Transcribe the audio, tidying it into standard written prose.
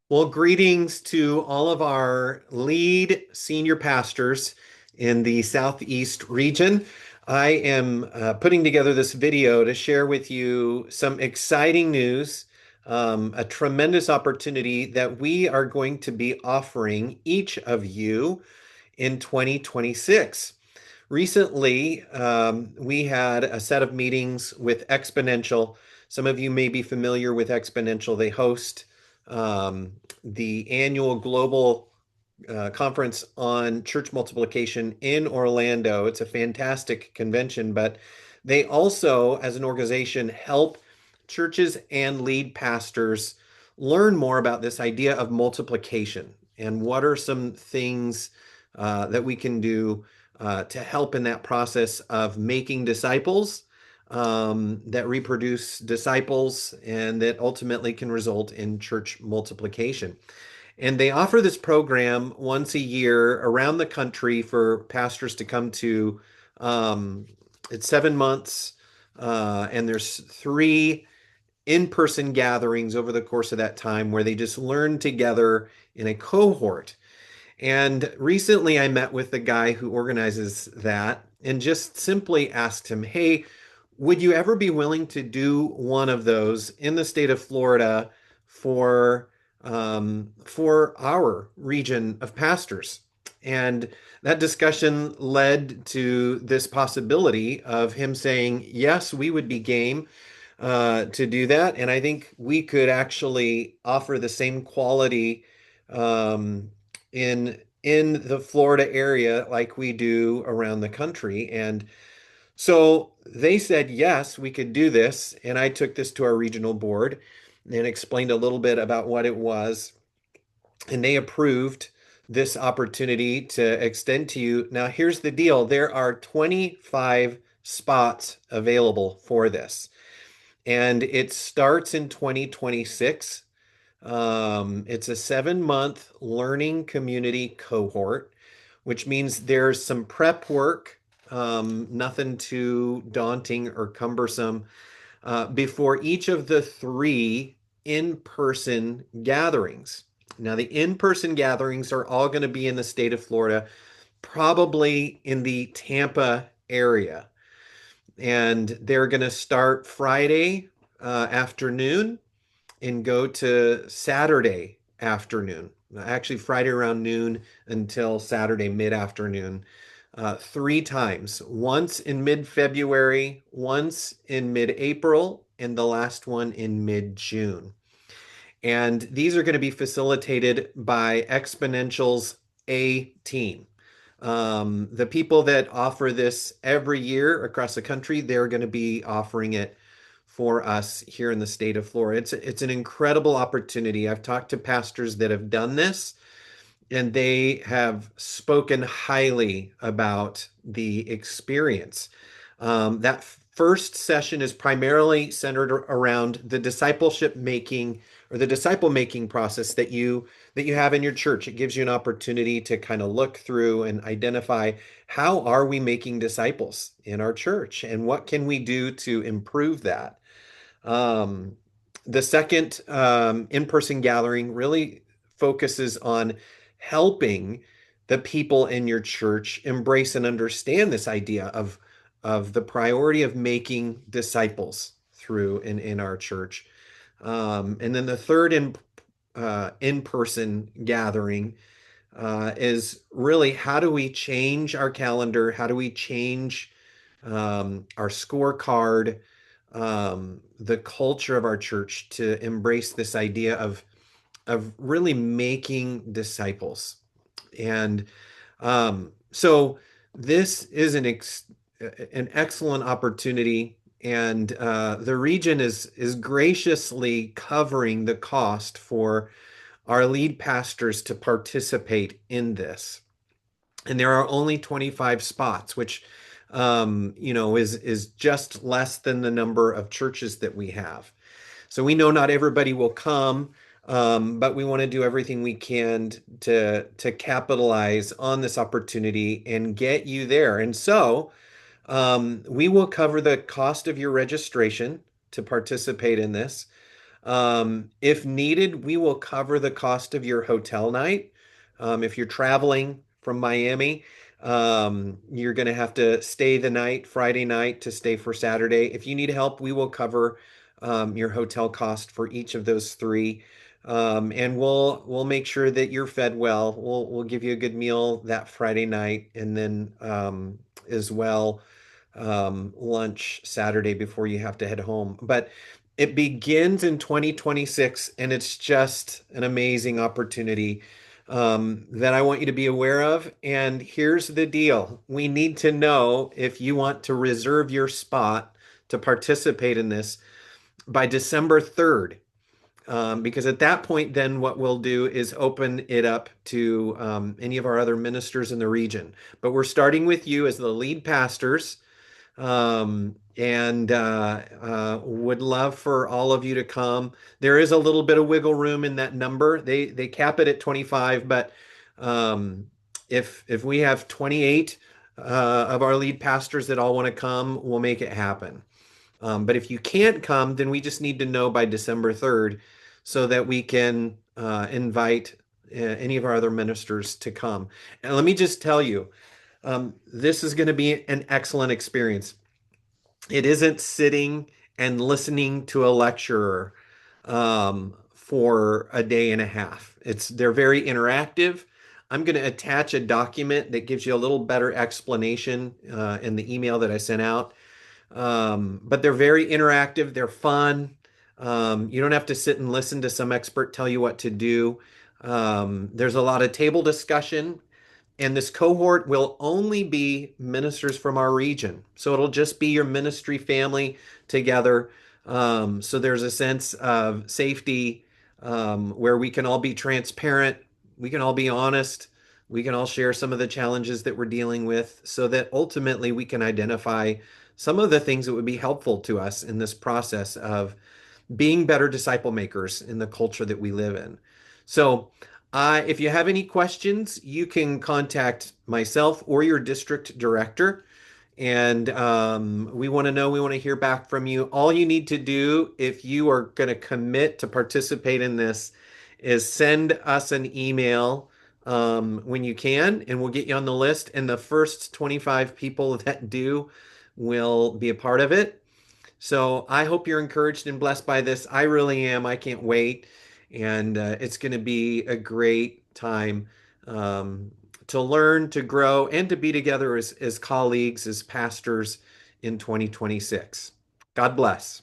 Well, greetings to all of our lead senior pastors in the Southeast region. I am putting together this video to share with you some exciting news, a tremendous opportunity that we are going to be offering each of you in 2026. Recently, we had a set of meetings with Exponential. Some of you may be familiar with Exponential. They host um, the annual global conference on church multiplication in Orlando. It's a fantastic convention, but they also, as an organization, help churches and lead pastors learn more about this idea of multiplication and what are some things that we can do to help in that process of making disciples that reproduce disciples and that ultimately can result in church multiplication. And they offer this program once a year around the country for pastors to come to. Um, it's 7 months, and there's three in-person gatherings over the course of that time where they just learn together in a cohort. And recently I met with the guy who organizes that and just simply asked him, hey, would you ever be willing to do one of those in the state of Florida for our region of pastors? And that discussion led to this possibility of him saying, yes, we would be game to do that. And I think we could actually offer the same quality in the Florida area like we do around the country. And so they said, yes, we could do this. And I took this to our regional board and explained a little bit about what it was. And they approved this opportunity to extend to you. Now, here's the deal. There are 25 spots available for this, and it starts in 2026. It's a 7 month learning community cohort, which means there's some prep work, nothing too daunting or cumbersome, before each of the three in-person gatherings. Now, the in-person gatherings are all going to be in the state of Florida, probably in the Tampa area. And they're going to start Friday afternoon and go to Saturday afternoon. Actually, Friday around noon until Saturday mid-afternoon, three times. Once in mid-February, once in mid-April, and the last one in mid-June. And these are going to be facilitated by Exponential's A team. The people that offer this every year across the country, they're going to be offering it for us here in the state of Florida. It's an incredible opportunity. I've talked to pastors that have done this, and they have spoken highly about the experience. That first session is primarily centered around the discipleship making or the disciple making process that you have in your church. It gives you an opportunity to kind of look through and identify how are we making disciples in our church and what can we do to improve that. Um, the second in-person gathering really focuses on helping the people in your church embrace and understand this idea of the priority of making disciples through in our church. And then the third in-person gathering is really how do we change our calendar? How do we change our scorecard, the culture of our church to embrace this idea of really making disciples. And so this is an excellent opportunity, and the region is graciously covering the cost for our lead pastors to participate in this. And there are only 25 spots, which is just less than the number of churches that we have. So we know not everybody will come, but we want to do everything we can to capitalize on this opportunity and get you there. And so we will cover the cost of your registration to participate in this. If needed, we will cover the cost of your hotel night. If you're traveling from Miami, you're going to have to stay the night, Friday night, to stay for Saturday. If you need help, we will cover your hotel cost for each of those three. And we'll make sure that you're fed well. We'll give you a good meal that Friday night, and then as well lunch Saturday before you have to head home. But it begins in 2026, and it's just an amazing opportunity that I want you to be aware of. And here's the deal: we need to know if you want to reserve your spot to participate in this by December 3rd. Because at that point, then what we'll do is open it up to any of our other ministers in the region. But we're starting with you as the lead pastors, and would love for all of you to come. There is a little bit of wiggle room in that number. They cap it at 25, but um, if we have 28 of our lead pastors that all want to come, we'll make it happen. But if you can't come, then we just need to know by December 3rd so that we can invite any of our other ministers to come. And let me just tell you, this is going to be an excellent experience. It isn't sitting and listening to a lecturer for a day and a half. They're very interactive. I'm going to attach a document that gives you a little better explanation in the email that I sent out. But they're very interactive. They're fun. You don't have to sit and listen to some expert tell you what to do. There's a lot of table discussion, and this cohort will only be ministers from our region. So it'll just be your ministry family together. So there's a sense of safety where we can all be transparent, we can all be honest, we can all share some of the challenges that we're dealing with so that ultimately we can identify some of the things that would be helpful to us in this process of being better disciple makers in the culture that we live in. So, if you have any questions, you can contact myself or your district director. And we want to know, we want to hear back from you. All you need to do, if you are going to commit to participate in this, is send us an email when you can, and we'll get you on the list. And the first 25 people that do will be a part of it. So I hope you're encouraged and blessed by this. I really am. I can't wait. And it's going to be a great time to learn, to grow, and to be together as colleagues, as pastors in 2026. God bless.